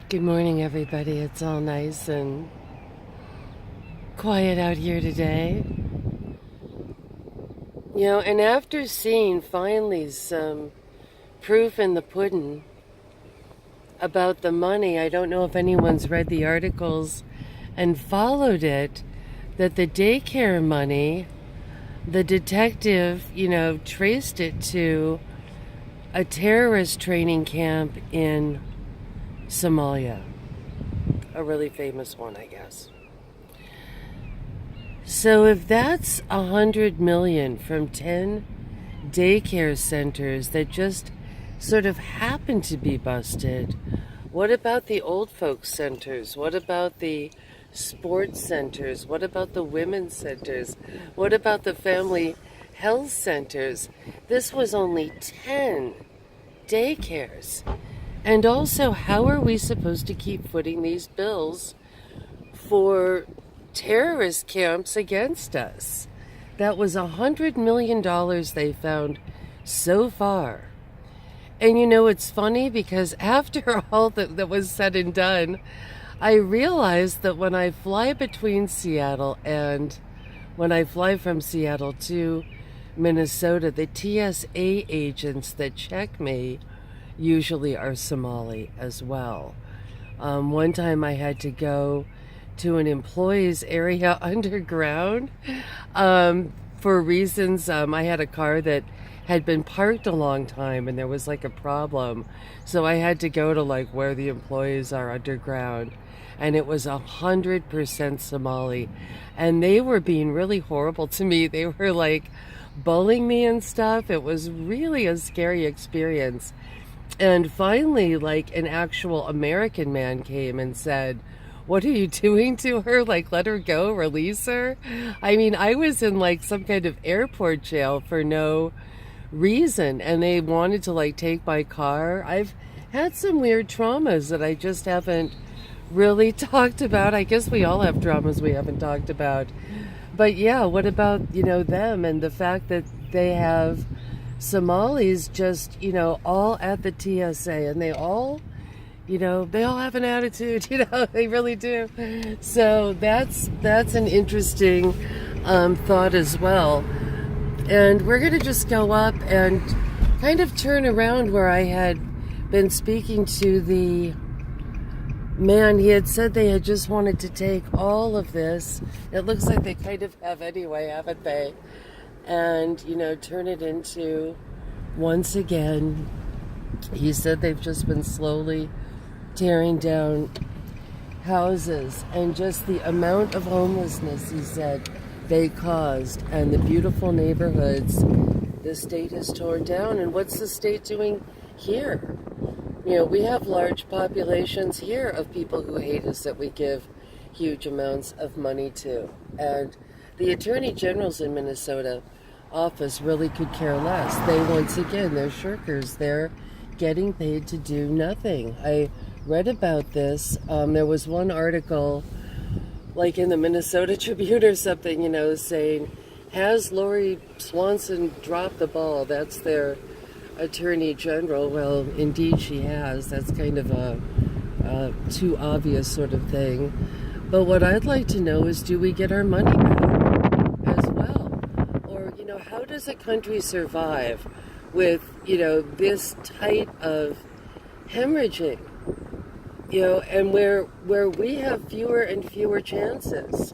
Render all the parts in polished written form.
Good morning, everybody. It's all nice and quiet out here today. And after seeing finally some proof in the pudding about the money, I don't know if anyone's read the articles and followed it, that the daycare money, the detective, traced it to a terrorist training camp in Somalia. A really famous one, I guess. So if that's 100 million from 10 daycare centers that just sort of happen to be busted, what about the old folks centers? What about the sports centers? What about the women's centers? What about the family health centers? This was only 10 daycares. And also, how are we supposed to keep footing these bills for terrorist camps against us? That was $100 million they found so far. And it's funny because after all that was said and done, I realized that when I fly between Seattle and when I fly from Seattle to Minnesota, the TSA agents that check me usually are Somali as well. One time I had to go to an employee's area underground for reasons. I had a car that had been parked a long time and there was like a problem. So I had to go to like where the employees are underground, and it was 100% Somali. And they were being really horrible to me. They were like bullying me and stuff. It was really a scary experience. And finally, like, an actual American man came and said, "What are you doing to her? Like, let her go, release her." I mean, I was in like some kind of airport jail for no reason, and they wanted to like take my car. I've had some weird traumas that I just haven't really talked about. I guess we all have traumas we haven't talked about. But yeah, what about, them and the fact that they have Somalis just, all at the TSA, and they all have an attitude, they really do. So that's an interesting thought as well. And we're going to just go up and kind of turn around where I had been speaking to the man. He had said they had just wanted to take all of this. It looks like they kind of have anyway, haven't they? And, turn it into, once again, he said they've just been slowly tearing down houses, and just the amount of homelessness, he said, they caused, and the beautiful neighborhoods the state has torn down. And what's the state doing here? We have large populations here of people who hate us that we give huge amounts of money to. And the Attorney General's in Minnesota office really could care less. They're shirkers. They're getting paid to do nothing. I read about this. There was one article, like in the Minnesota Tribune or something, saying, has Lori Swanson dropped the ball? That's their Attorney General. Well, indeed she has. That's kind of a too obvious sort of thing. But what I'd like to know is, do we get our money back as well? Or, how does a country survive with, this type of hemorrhaging? And where we have fewer and fewer chances.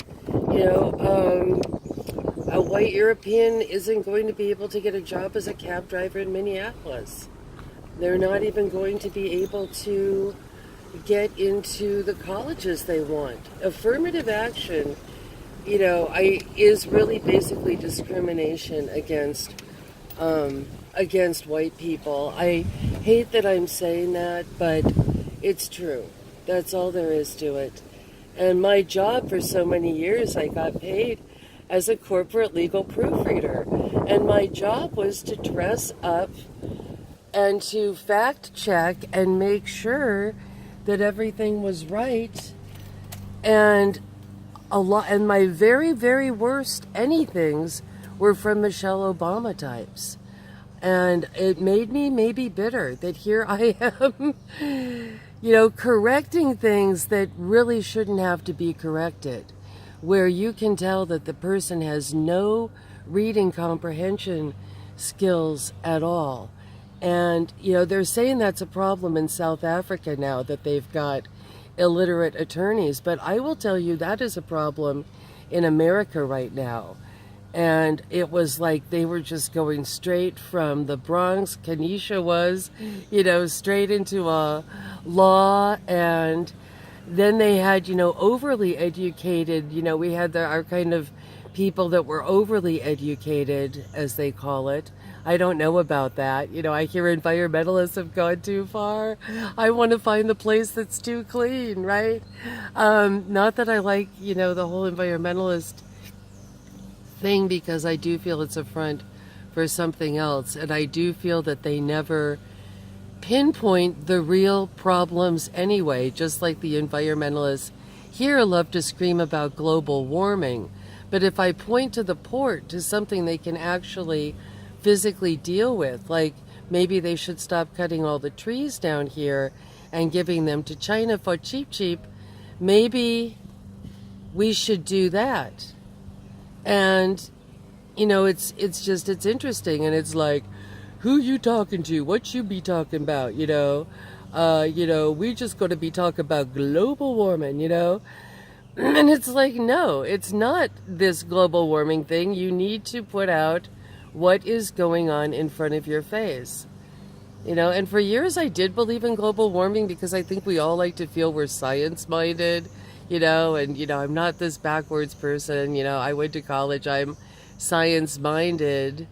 A white European isn't going to be able to get a job as a cab driver in Minneapolis. They're not even going to be able to get into the colleges they want. Affirmative action, is really basically discrimination against white people. I hate that I'm saying that, but it's true. That's all there is to it. And my job for so many years, I got paid as a corporate legal proofreader. And my job was to dress up and to fact check and make sure that everything was right. And and my very, very worst anythings were from Michelle Obama types. And it made me maybe bitter that here I am, correcting things that really shouldn't have to be corrected, where you can tell that the person has no reading comprehension skills at all. And, they're saying that's a problem in South Africa now, that they've got illiterate attorneys. But I will tell you that is a problem in America right now. And it was like they were just going straight from the Bronx, Kenesha was, straight into law. And then they had, overly educated, we had our kind of people that were overly educated, as they call it. I don't know about that. I hear environmentalists have gone too far. I want to find the place that's too clean, right? Not that I like, the whole environmentalist thing, because I do feel it's a front for something else. And I do feel that they never pinpoint the real problems anyway, just like the environmentalists here love to scream about global warming. But if I point to the port, to something they can actually physically deal with, like maybe they should stop cutting all the trees down here and giving them to China for cheap, maybe we should do that. And it's interesting, and it's like, who you talking to? What you be talking about? We just going to be talking about global warming, And it's like, no, it's not this global warming thing. You need to put out what is going on in front of your face. And for years I did believe in global warming, because I think we all like to feel we're science-minded, and, I'm not this backwards person. I went to college, I'm science-minded.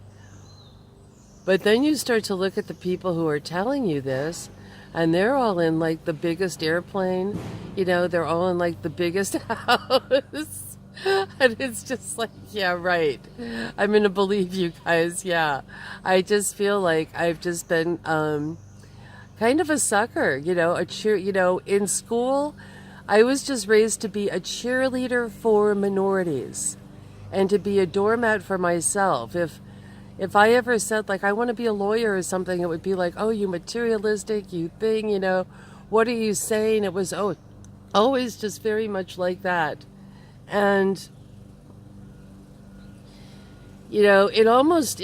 But then you start to look at the people who are telling you this, and they're all in like the biggest airplane, they're all in like the biggest house. And it's just like, yeah, right. I'm going to believe you guys. Yeah. I just feel like I've just been kind of a sucker, in school. I was just raised to be a cheerleader for minorities and to be a doormat for myself. If I ever said, like, I want to be a lawyer or something, it would be like, oh, you materialistic, you thing, what are you saying? It was always just very much like that. And, it almost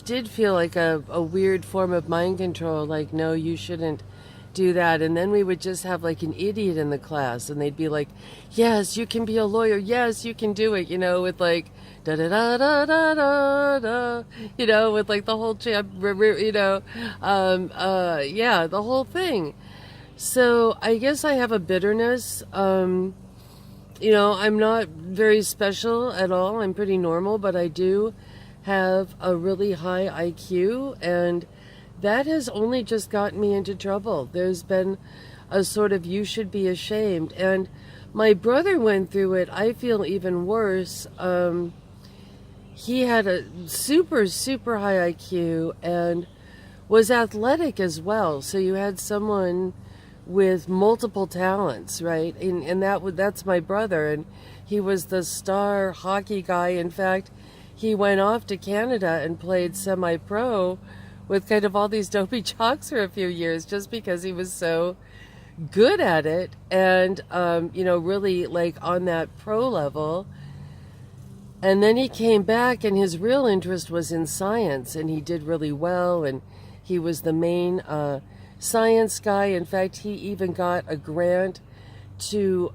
did feel like a weird form of mind control, like, no, you shouldn't do that. And then we would just have like an idiot in the class, and they'd be like, yes, you can be a lawyer, yes, you can do it, with like da da da da da da da, with like the whole yeah, the whole thing. So I guess I have a bitterness. I'm not very special at all. I'm pretty normal, but I do have a really high IQ, and that has only just gotten me into trouble. There's been a sort of, you should be ashamed. And my brother went through it. I feel even worse. He had a super, super high IQ and was athletic as well. So you had someone with multiple talents, right? And that's my brother, and he was the star hockey guy. In fact, he went off to Canada and played semi-pro with kind of all these dopey jocks for a few years, just because he was so good at it, and really like on that pro level. And then he came back, and his real interest was in science, and he did really well, and he was the main science guy. In fact, he even got a grant to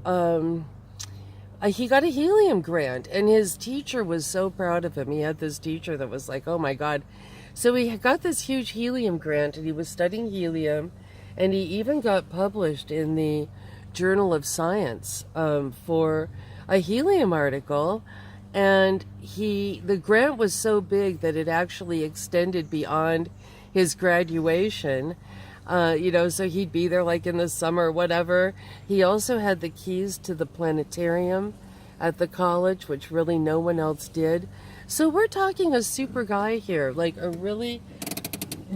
he got a helium grant, and his teacher was so proud of him. He had this teacher that was like, oh my God. So he got this huge helium grant, and he was studying helium, and he even got published in the Journal of Science for a helium article. And the grant was so big that it actually extended beyond his graduation. So he'd be there like in the summer, whatever. He also had the keys to the planetarium at the college, which really no one else did. So we're talking a super guy here, like a really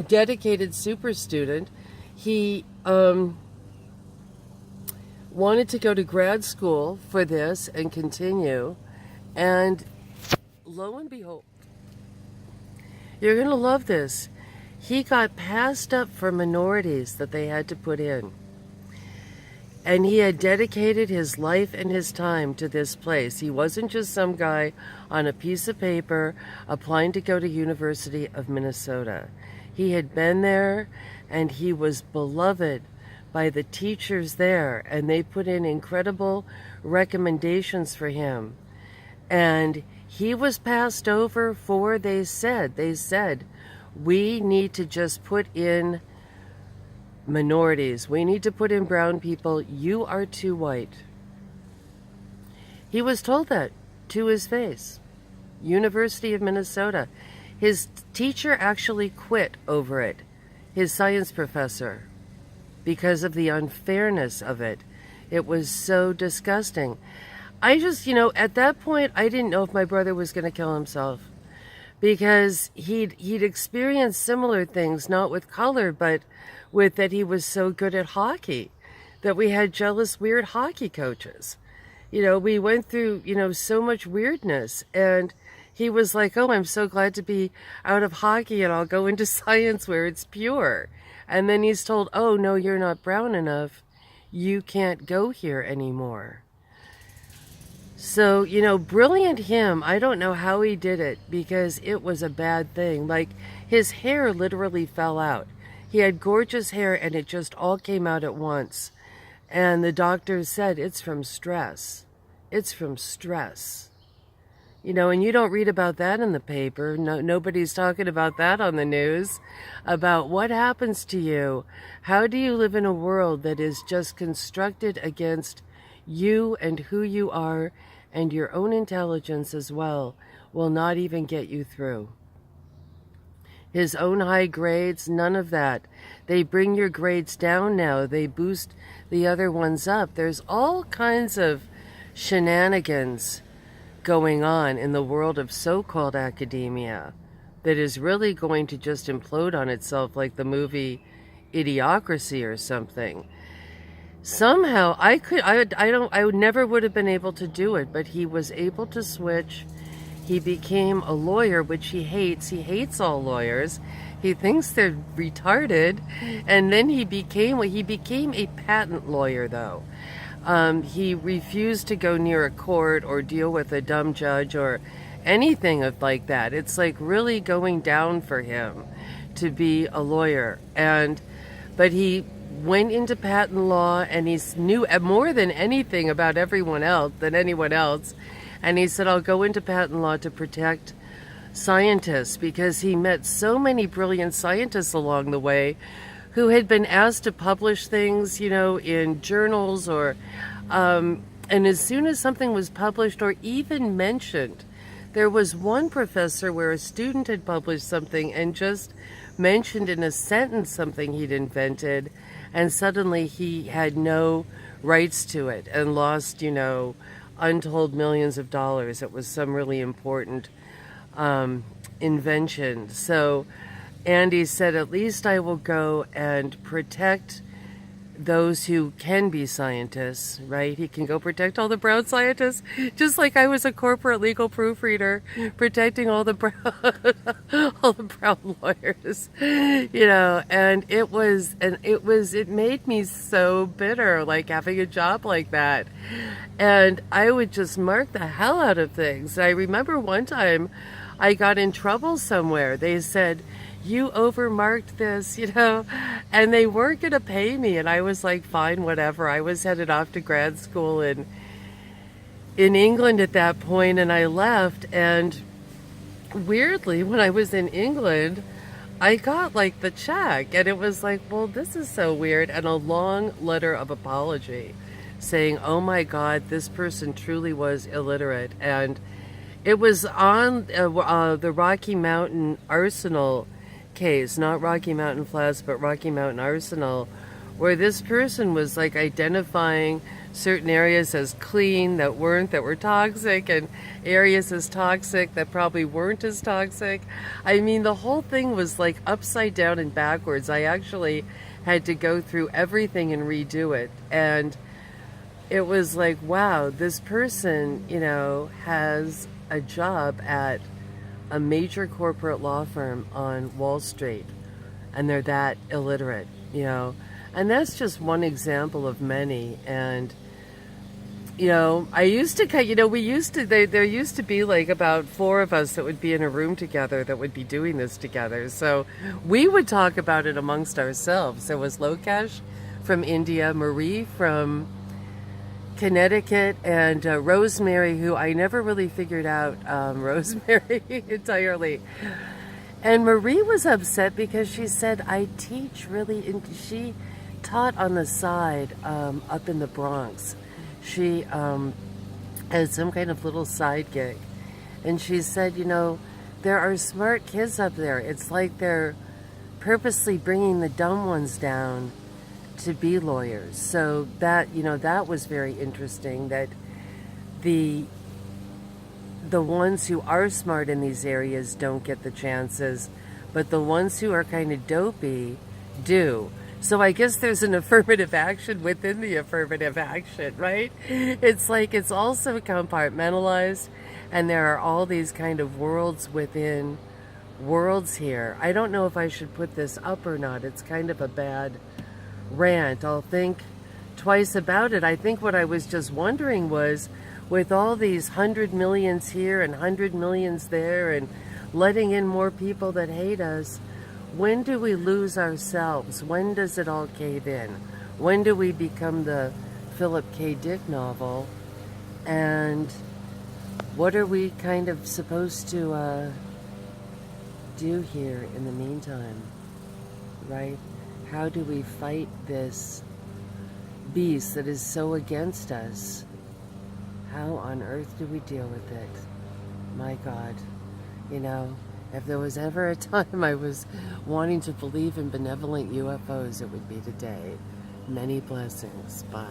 dedicated super student. He wanted to go to grad school for this and continue. And lo and behold, you're going to love this. He got passed up for minorities that they had to put in. And he had dedicated his life and his time to this place. He wasn't just some guy on a piece of paper applying to go to University of Minnesota. He had been there, and he was beloved by the teachers there, and they put in incredible recommendations for him. And he was passed over for, they said, we need to just put in minorities. We need to put in brown people. You are too white. He was told that to his face. University of Minnesota. His teacher actually quit over it, his science professor, because of the unfairness of it. It was so disgusting. I just, at that point, I didn't know if my brother was going to kill himself, because he'd experienced similar things, not with color, but with that he was so good at hockey, that we had jealous, weird hockey coaches. We went through, so much weirdness, and he was like, oh, I'm so glad to be out of hockey and I'll go into science where it's pure. And then he's told, oh, no, you're not brown enough. You can't go here anymore. So, brilliant him. I don't know how he did it, because it was a bad thing. Like, his hair literally fell out. He had gorgeous hair and it just all came out at once. And the doctors said, it's from stress. It's from stress. And you don't read about that in the paper. No, nobody's talking about that on the news, about what happens to you. How do you live in a world that is just constructed against you and who you are, and your own intelligence as well will not even get you through? His own high grades, none of that. They bring your grades down now. They boost the other ones up. There's all kinds of shenanigans going on in the world of so-called academia that is really going to just implode on itself, like the movie Idiocracy or something. Somehow I never would have been able to do it, but he was able to switch. He became a lawyer, which he hates. He hates all lawyers. He thinks they're retarded. And then he became a patent lawyer, though. He refused to go near a court or deal with a dumb judge or anything like that. It's like really going down for him to be a lawyer. But he went into patent law, and he knew more than anything about anyone else. And he said, I'll go into patent law to protect scientists, because he met so many brilliant scientists along the way who had been asked to publish things, in journals or, and as soon as something was published or even mentioned, there was one professor where a student had published something and just mentioned in a sentence something he'd invented, and suddenly he had no rights to it and lost, untold millions of dollars. It was some really important invention. So Andy said, at least I will go and protect those who can be scientists, right? He can go protect all the brown scientists, just like I was a corporate legal proofreader protecting all the brown, all the brown lawyers, and it made me so bitter, like having a job like that. And I would just mark the hell out of things. I remember one time I got in trouble somewhere. They said, you overmarked this, and they weren't going to pay me. And I was like, fine, whatever. I was headed off to grad school in England at that point, and I left. And weirdly, when I was in England, I got like the check, and it was like, well, this is so weird. And a long letter of apology saying, oh my God, this person truly was illiterate. And it was on the Rocky Mountain Arsenal case, not Rocky Mountain Flats, but Rocky Mountain Arsenal, where this person was like identifying certain areas as clean that were toxic, and areas as toxic that probably weren't as toxic. I mean, the whole thing was like upside down and backwards. I actually had to go through everything and redo it. And it was like, wow, this person, has a job at a major corporate law firm on Wall Street, and they're that illiterate, And that's just one example of many. And you know, I used to, you know, we used to, there used to be like about four of us that would be in a room together that would be doing this together. So we would talk about it amongst ourselves. There was Lokesh from India, Marie from Connecticut, and Rosemary, who I never really figured out Rosemary entirely. And Marie was upset because she said, I teach really, she taught on the side up in the Bronx. She had some kind of little side gig. And she said, you know, there are smart kids up there. It's like they're purposely bringing the dumb ones down to be lawyers. So that, you know, that was very interesting, that the ones who are smart in these areas don't get the chances, but the ones who are kind of dopey do. So I guess there's an affirmative action within the affirmative action, right? It's like it's also compartmentalized, and there are all these kind of worlds within worlds here. I don't know if I should put this up or not. It's kind of a bad rant. I'll think twice about it. I think what I was just wondering was, with all these 100 millions here and 100 millions there and letting in more people that hate us, when do we lose ourselves? When does it all cave in? When do we become the Philip K. Dick novel? And what are we kind of supposed to do here in the meantime, right? How do we fight this beast that is so against us? How on earth do we deal with it? My God, you know, if there was ever a time I was wanting to believe in benevolent UFOs, it would be today. Many blessings. Bye.